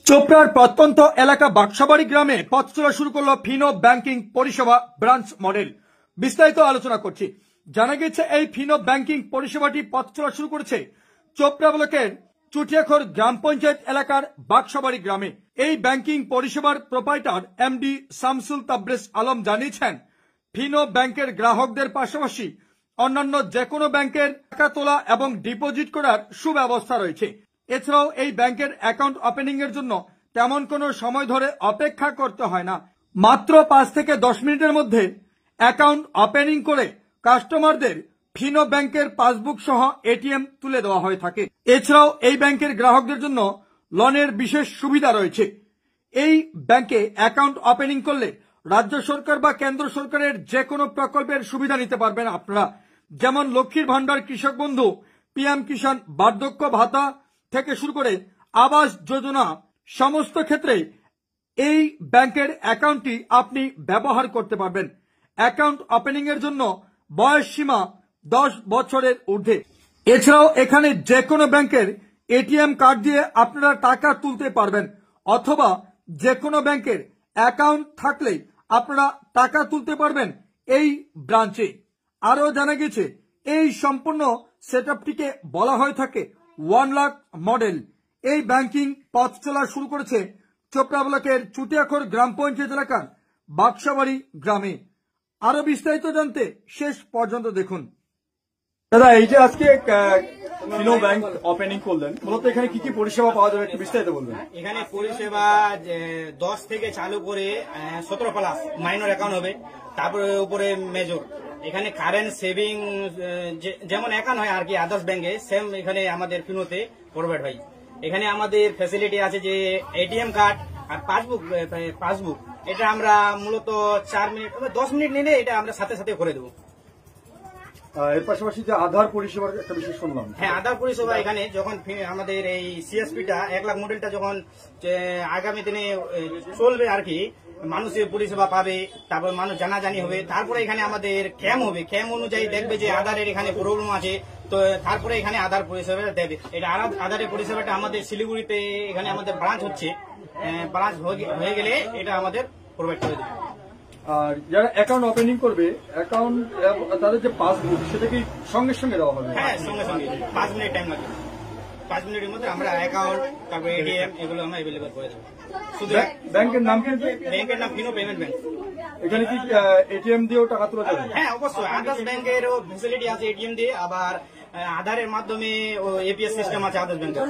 চোপড়ার প্রত্যন্ত এলাকা বাক্সাবাড়ি গ্রামে পথ চলা শুরু করলো ফিনো ব্যাংকিং পরিষেবা ব্রাঞ্চ মডেল। বিস্তারিত আলোচনা করছি। জানা গেছে এই ফিনো ব্যাংকিং পরিষেবাটি পথ চলা শুরু করেছে চোপড়া ব্লকের চুটিয়াখোর গ্রাম পঞ্চায়েত এলাকার বাক্সাবাড়ি গ্রামে। এই ব্যাংকিং পরিষেবার প্রোপাইটার এমডি শামসুল তাবরেজ আলম জানিয়েছেন, ফিনো ব্যাংকের গ্রাহকদের পাশাপাশি অন্যান্য যে কোনো ব্যাংকের টাকা তোলা এবং ডিপোজিট করার সুব্যবস্থা রয়েছে। এছাড়াও এই ব্যাংকের অ্যাকাউন্ট ওপেনিং এর জন্য তেমন কোনো সময় ধরে অপেক্ষা করতে হয় না। মাত্র 5 থেকে 10 মিনিটের মধ্যে অ্যাকাউন্ট ওপেনিং করে কাস্টমারদের ফিনো ব্যাংকের পাসবুক সহ এটিএম তুলে দেওয়া হয়ে থাকে। এছাড়াও এই ব্যাংকের গ্রাহকদের জন্য লোনের বিশেষ সুবিধা রয়েছে। এই ব্যাংকে অ্যাকাউন্ট ওপেনিং করলে রাজ্য সরকার বা কেন্দ্র সরকারের যে কোনো প্রকল্পের সুবিধা নিতে পারবেন আপনারা, যেমন লক্ষ্মীর ভান্ডার, কৃষক বন্ধু, পিএম কিষাণ, বার্ধক্য ভাতা থেকে শুরু করে আবাস যোজনা, সমস্ত ক্ষেত্রে এই ব্যাংকের অ্যাকাউন্টটি আপনি ব্যবহার করতে পারবেন। অ্যাকাউন্ট ওপেনিং এর জন্য বয়স সীমা 10 বছরের ঊর্ধ্বে। এছাড়াও এখানে যে কোনো ব্যাংকের এটিএম কার্ড দিয়ে আপনারা টাকা তুলতে পারবেন, অথবা যে কোনো ব্যাংকের অ্যাকাউন্ট থাকলেই আপনারা টাকা তুলতে পারবেন এই ব্রাঞ্চে। আরও জানা গেছে এই সম্পূর্ণ সেটআপটিকে বলা হয়ে থাকে 1 লাখ মডেল। এই ব্যাংকিং পথ চলা শুরু করেছে চোপড়া ব্লকের চুটিয়াখোর গ্রাম পঞ্চায়েত এলাকার বাক্সাবাড়ি গ্রামে। আরো বিস্তারিত জানতে শেষ পর্যন্ত দেখুন। দাদা, এই যে আজকে ফিনো ব্যাংক ওপেনিং করলেন, মূলত এখানে কি কি পরিষেবা পাওয়া যাবে একটু বিস্তারিত বলবেন। এখানে পরিষেবা 10 থেকে চালু করে 17 প্লাস মাইনর অ্যাকাউন্ট হবে, তারপরে উপরে মেজর। এখানে কারেন্ট সেভিং যেমন অ্যাকাউন্ট হয় আর কি আদার্স ব্যাংকে, সেম এখানে আমাদের ফিনোতে প্রোভাইড হয়। এখানে আমাদের ফ্যাসিলিটি আছে যে এটিএম কার্ড আর পাসবুক এটা আমরা মূলত 4 মিনিট 10 মিনিট নিলে এটা আমরা সাথে সাথে করে দেবো। এর পাশাপাশি যে আধার পরিষেবার একটা বিষয় শুনলাম। হ্যাঁ, আধার পরিষেবা এখানে যখন আমাদের এই সিএসপিটা 1 লাখ মডেলটা যখন আগামী দিনে চলবে আর কি, মানুষের পরিষেবা পাবে, তারপর মানুষ জানাজানি হবে, তারপরে এখানে আমাদের ক্যাম্প হবে। ক্যাম্প অনুযায়ী দেখবে যে আধারের এখানে প্রবলেম আছে, তো তারপরে এখানে আধার পরিষেবাটা দেবে। এটা আধারের পরিষেবাটা আমাদের শিলিগুড়িতে এখানে আমাদের ব্রাঞ্চ হচ্ছে, ব্রাঞ্চ হয়ে গেলে এটা আমাদের প্রোভাইড করে দেবে। আর যারা অ্যাকাউন্ট ওপেনিং করবে, অ্যাকাউন্ট তাদের যে পাসবুক সেটা কি সঙ্গে সঙ্গে দেওয়া হবে? হ্যাঁ, সঙ্গে সঙ্গে 5 মিনিট টাইম লাগে। 5 মিনিটের মধ্যে আমরা অ্যাকাউন্ট, তারপরে এটিএম এগুলো আমরা অ্যাভেলেবল করে দেবো। শুধু ব্যাংকের নাম কি? ব্যাংকের নাম ফিনো পেমেন্ট ব্যাংক। এখানে কি এটিএম দিয়েও টাকা তোলা যাবে? হ্যাঁ, অবশ্যই আদার্স ব্যাংকেরও ফ্যাসিলিটি আছে এটিএম দিয়ে, আবার আধারের মাধ্যমে এপিএস সিস্টেম আছে আদার্স ব্যাংকের।